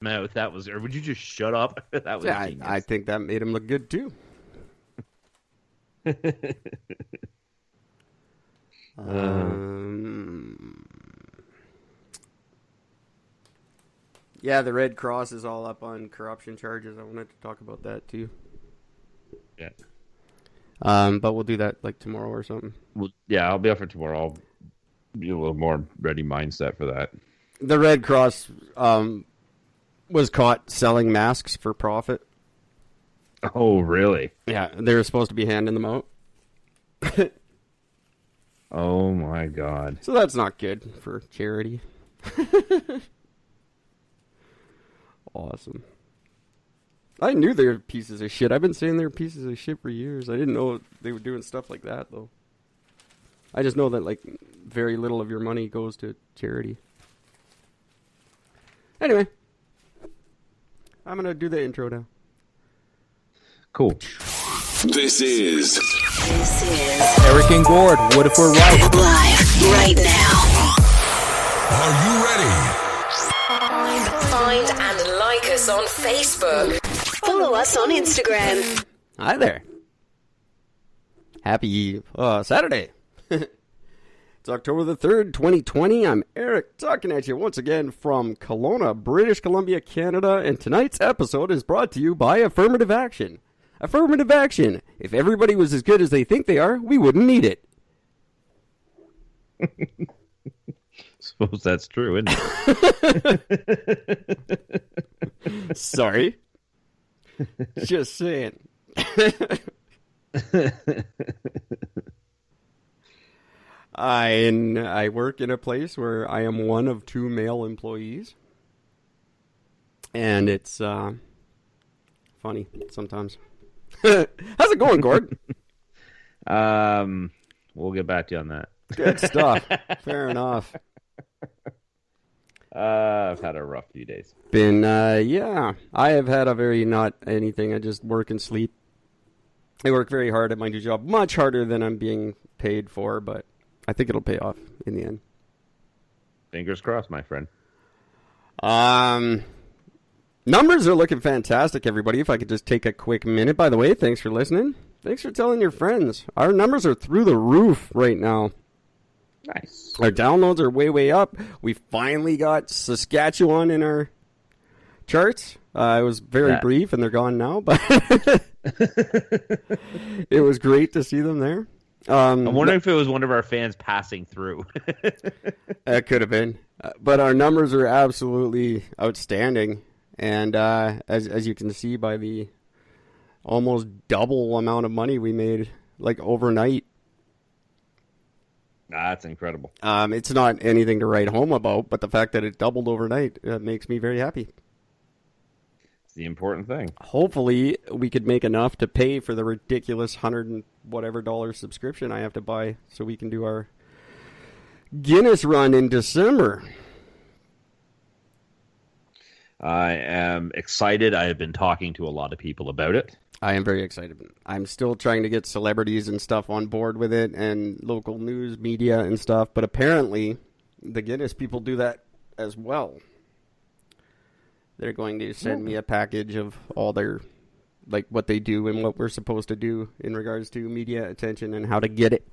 mouth. That was, or would you just shut up? That was genius. I think that made him look good too. Yeah, the Red Cross is all up on corruption charges. I wanted to talk about that too. Yeah. But we'll do that like tomorrow or something. Well, yeah, I'll be up for tomorrow. I'll be a little more ready mindset for that. The Red Cross was caught selling masks for profit. Oh, really? Yeah, they were supposed to be handing them out. Oh my God. So that's not good for charity. Awesome. I knew they were pieces of shit. I've been saying they're pieces of shit for years. I didn't know they were doing stuff like that, though. I just know that, like, very little of your money goes to charity. Anyway. I'm going to do the intro now. Cool. This is Eric and Gord. What if we're right? Live right now. Are You Ready? Find and like us on Facebook. Follow us on Instagram. Hi there. Happy Saturday. It's October the 3rd, 2020. I'm Eric, talking at you once again from Kelowna, British Columbia, Canada, and tonight's episode is brought to you by Affirmative Action. Affirmative Action. If everybody was as good as they think they are, we wouldn't need it. Suppose that's true, isn't it? Sorry. Just saying. I work in a place where I am one of 2 male employees. And it's funny sometimes. How's it going, Gord? We'll get back to you on that. Good stuff. Fair enough. I've had a rough few days. Yeah. I have had a very not anything. I just work and sleep. I work very hard at my new job. Much harder than I'm being paid for, but I think it'll pay off in the end. Fingers crossed, my friend. Numbers are looking fantastic, everybody. If I could just take a quick minute. By the way, thanks for listening. Thanks for telling your friends. Our numbers are through the roof right now. Nice. Our downloads are way, way up. We finally got Saskatchewan in our charts. It was very brief, and they're gone now, but it was great to see them there. I'm wondering if it was one of our fans passing through. It could have been. But our numbers are absolutely outstanding. And as you can see by the almost double amount of money we made, like overnight. That's incredible. It's not anything to write home about, but the fact that it doubled overnight makes me very happy. It's the important thing. Hopefully, we could make enough to pay for the ridiculous $100 and whatever subscription I have to buy so we can do our Guinness run in December. I am excited. I have been talking to a lot of people about it. I am very excited. I'm still trying to get celebrities and stuff on board with it and local news media and stuff, but apparently the Guinness people do that as well. They're going to send me a package of all their, like, what they do and what we're supposed to do in regards to media attention and how to get it.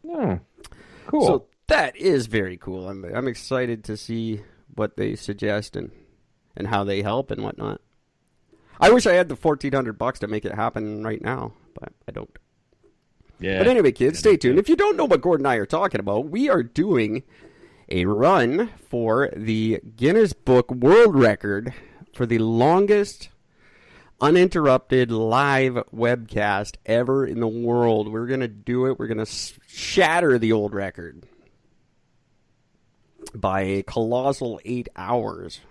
Oh, cool. So that is very cool. I'm excited to see what they suggest and how they help and whatnot. I wish I had the $1,400 to make it happen right now, but I don't. Yeah. But anyway, kids, stay tuned. If you don't know what Gord and I are talking about, we are doing a run for the Guinness Book World Record for the longest uninterrupted live webcast ever in the world. We're going to do it. We're going to shatter the old record by a colossal 8 hours.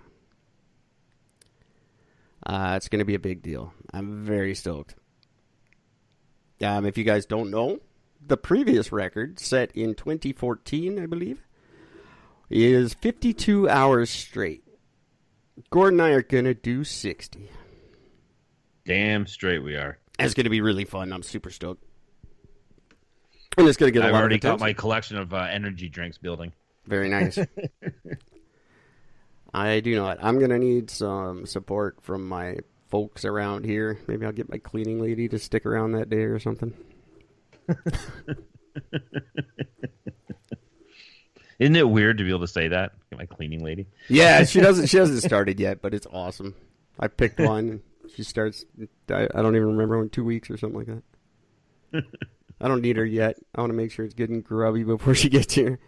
It's going to be a big deal. I'm very stoked. If you guys don't know, the previous record, set in 2014, I believe, is 52 hours straight. Gord and I are going to do 60. Damn straight we are. It's going to be really fun. I'm super stoked. And it's going to get a lot of attention. I've already got my collection of energy drinks building. Very nice. I do not. I'm going to need some support from my folks around here. Maybe I'll get my cleaning lady to stick around that day or something. Isn't it weird to be able to say that? Get my cleaning lady. Yeah, she hasn't started yet, but it's awesome. I picked one. And she starts. I don't even remember, in 2 weeks or something like that. I don't need her yet. I want to make sure it's getting grubby before she gets here.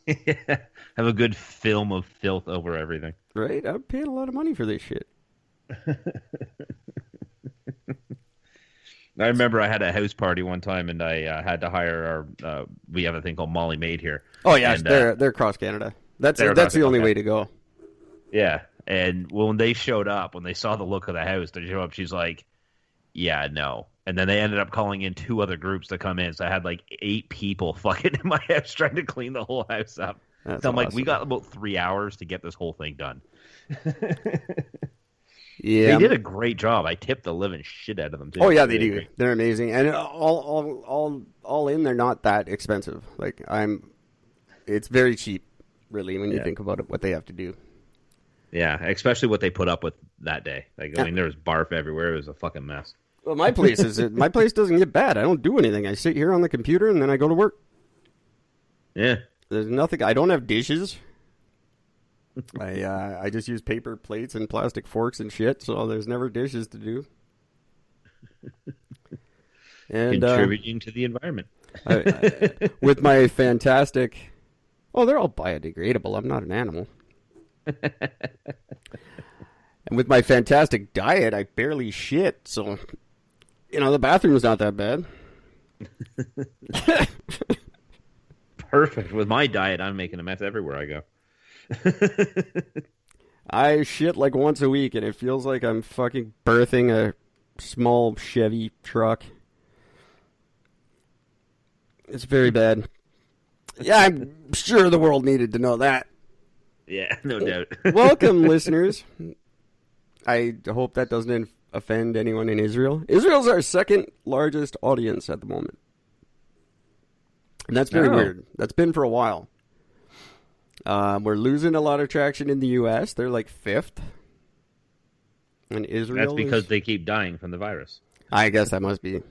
Yeah. Have a good film of filth over everything. Right? I'm paying a lot of money for this shit. I remember I had a house party one time, and I had to hire our. We have a thing called Molly Maid here. Oh yeah, and, they're across Canada. That's the only way to go. Yeah, and when they showed up, when they saw the look of the house, they showed up. She's like, "Yeah, no." And then they ended up calling in 2 other groups to come in. So I had like 8 people fucking in my house trying to clean the whole house up. That's so I'm like, awesome. we got about 3 hours to get this whole thing done. Yeah, they did a great job. I tipped the living shit out of them too. Oh yeah, they Really do. great. They're amazing, and all in, they're not that expensive. Like it's very cheap, really, when you think about it. What they have to do. Yeah, especially what they put up with that day. Like, I mean, there was barf everywhere. It was a fucking mess. Well, my place doesn't get bad. I don't do anything. I sit here on the computer and then I go to work. Yeah. There's nothing. I don't have dishes. I just use paper plates and plastic forks and shit. So there's never dishes to do. And contributing to the environment. With my fantastic. Oh, they're all biodegradable. I'm not an animal. And with my fantastic diet, I barely shit. So, the bathroom's not that bad. Perfect. With my diet, I'm making a mess everywhere I go. I shit like once a week, and it feels like I'm fucking birthing a small Chevy truck. It's very bad. Yeah, I'm sure the world needed to know that. Yeah, no doubt. Welcome, listeners. I hope that doesn't offend anyone in Israel. Israel's our second largest audience at the moment. And that's very weird. That's been for a while. We're losing a lot of traction in the U.S. They're like 5th. And Israel That's because they keep dying from the virus. I guess that must be.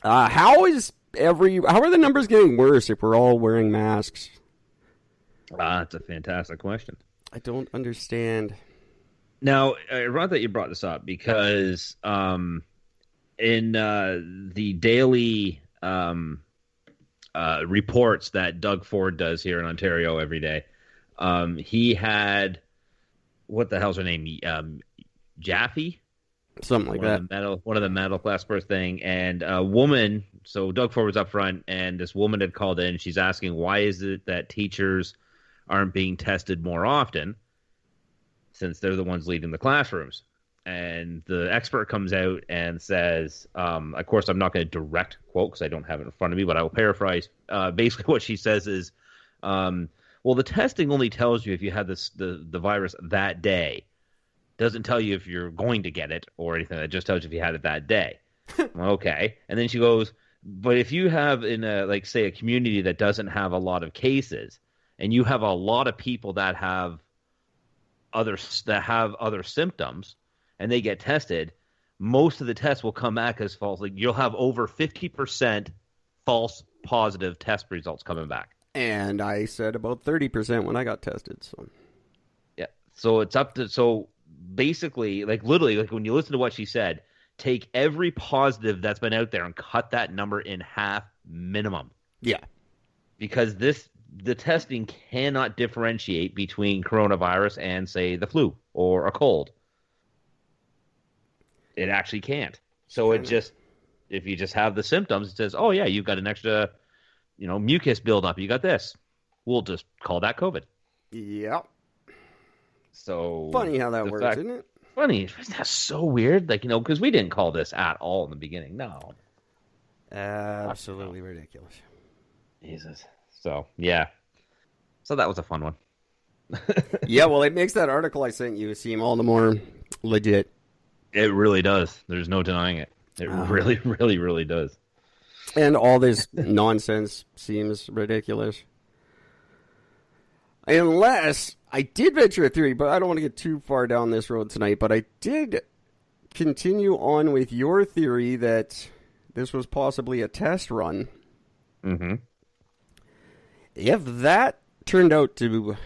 How are the numbers getting worse if we're all wearing masks? That's a fantastic question. I don't understand. Now, Ron, that you brought this up because in the daily reports that Doug Ford does here in Ontario every day, he had, what the hell's her name? Jaffe? Something like that. One of the metal class first thing, and a woman. So Doug Ford was up front, and this woman had called in. She's asking, why is it that teachers aren't being tested more often, since they're the ones leading the classrooms? And the expert comes out and says, of course, I'm not going to direct quote because I don't have it in front of me, but I will paraphrase. Basically, what she says is, well, the testing only tells you if you had the virus that day. Doesn't tell you if you're going to get it or anything. It just tells you if you had it that day. Okay. And then she goes, but if you have in say a community that doesn't have a lot of cases, and you have a lot of people that have other symptoms, and they get tested, most of the tests will come back as false. Like, you'll have over 50% false positive test results coming back. And I said about 30% when I got tested. So yeah, so it's up to basically, literally, when you listen to what she said, take every positive that's been out there and cut that number in half minimum. Yeah, because the testing cannot differentiate between coronavirus and, say, the flu or a cold. It actually can't. So it just, if you just have the symptoms, it says, oh yeah, you've got an extra, mucus buildup. You got this. We'll just call that COVID. Yep. So funny how that works, isn't it? Funny. That's so weird. Because we didn't call this at all in the beginning. No. Absolutely ridiculous. Jesus. So, yeah. So that was a fun one. Yeah, well, it makes that article I sent you seem all the more legit. It really does. There's no denying it. It really, really, really does. And all this nonsense seems ridiculous. Unless I did venture a theory, but I don't want to get too far down this road tonight, but I did continue on with your theory that this was possibly a test run. Mm-hmm. If that turned out to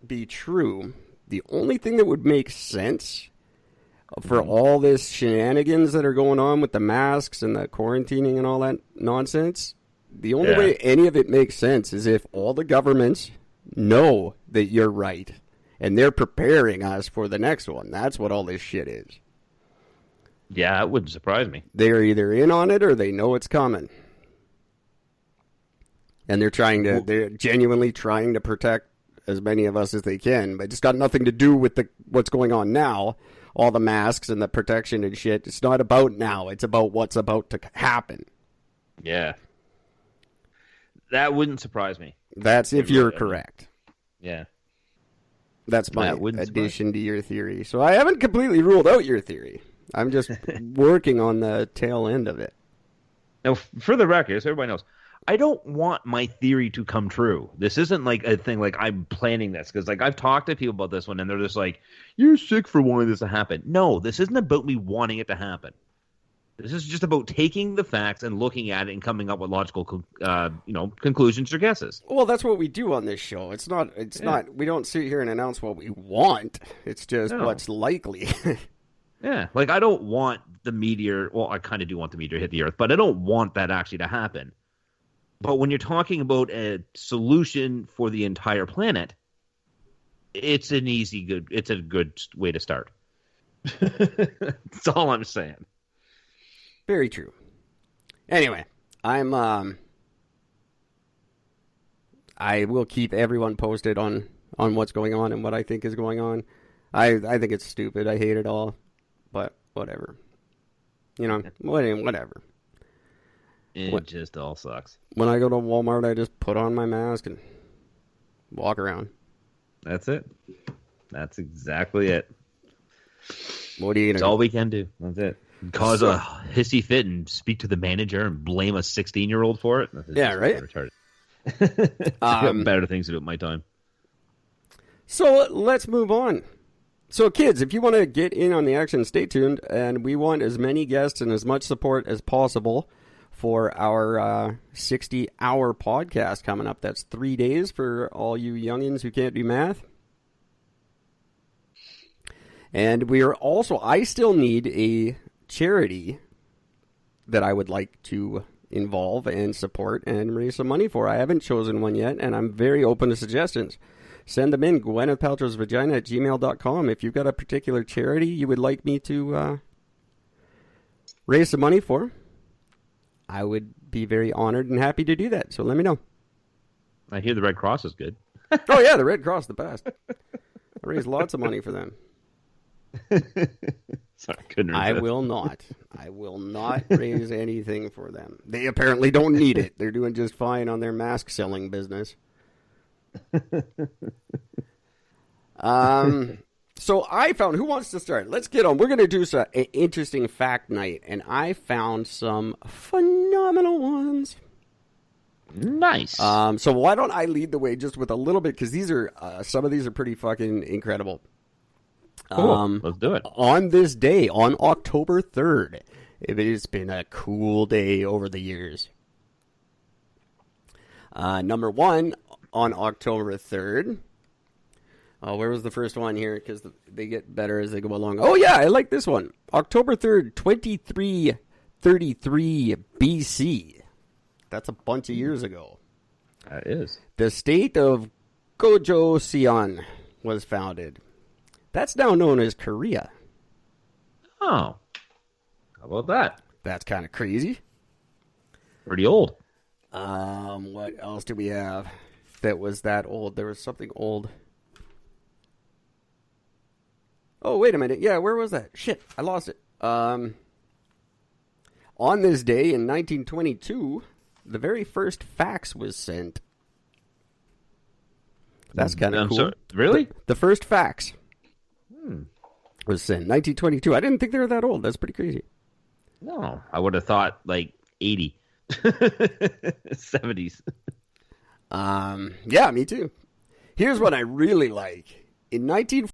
be true, the only thing that would make sense for all this shenanigans that are going on with the masks and the quarantining and all that nonsense, the only way any of it makes sense is if all the governments know that you're right and they're preparing us for the next one. That's what all this shit is. Yeah, it wouldn't surprise me. They're either in on it or they know it's coming. And they're genuinely trying to protect as many of us as they can, but it's got nothing to do with what's going on now. All the masks and the protection and shit. It's not about now. It's about what's about to happen. Yeah. That wouldn't surprise me. That's if you're correct. Yeah. That's my addition to your theory. So I haven't completely ruled out your theory. I'm just working on the tail end of it. Now, for the record, so everybody knows, I don't want my theory to come true. This isn't like a thing like I'm planning this, because like I've talked to people about this one and they're just like, you're sick for wanting this to happen. No, this isn't about me wanting it to happen. This is just about taking the facts and looking at it and coming up with logical conclusions or guesses. Well, that's what we do on this show. It's not we don't sit here and announce what we want. It's just what's likely. Yeah, like I don't want the meteor, well, I kind of do want the meteor to hit the Earth, but I don't want that actually to happen. But when you're talking about a solution for the entire planet, it's a good way to start. That's all I'm saying. Very true. Anyway, I will keep everyone posted on what's going on and what I think is going on. I think it's stupid. I hate it all, but whatever. Whatever. It just all sucks. When I go to Walmart, I just put on my mask and walk around. That's it. That's exactly it. What are you That's all we can do. That's it. Cause a hissy fit and speak to the manager and blame a 16-year-old for it. Yeah, right? Retarded. I got better things to do at my time. So let's move on. So kids, if you want to get in on the action, stay tuned. And we want as many guests and as much support as possible for our 60-hour podcast coming up. That's 3 days for all you youngins who can't do math. And we are also, I still need a charity that I would like to involve and support and raise some money for. I haven't chosen one yet, and I'm very open to suggestions. Send them in, gwynethpaltrowsvagina@gmail.com. If you've got a particular charity you would like me to raise some money for, I would be very honored and happy to do that. So let me know. I hear the Red Cross is good. Oh, yeah, the Red Cross, the best. I raise lots of money for them. Sorry, couldn't resist. I will not raise anything for them. They apparently don't need it. They're doing just fine on their mask selling business. So I found, who wants to start? Let's get on. We're going to do some interesting fact night, and I found some phenomenal ones. Nice. So why don't I lead the way just with a little bit, because these are some of these are pretty fucking incredible. Cool. Let's do it. On this day, on October 3rd, it has been a cool day over the years. Number one, on October 3rd. Where was the first one here? Because they get better as they go along. Oh, yeah, I like this one. October 3rd, 2333 BC. That's a bunch of years ago. That is. The state of Gojoseon was founded. That's now known as Korea. Oh. How about that? That's kind of crazy. Pretty old. What else do we have that was that old? There was something old. Oh, wait a minute. Yeah, where was that? Shit, I lost it. On this day in 1922, the very first fax was sent. That's kind of cool. Sorry, really? The first fax was sent 1922. I didn't think they were that old. That's pretty crazy. No, I would have thought like 80. 70s. Yeah, me too. Here's what I really like. In 19...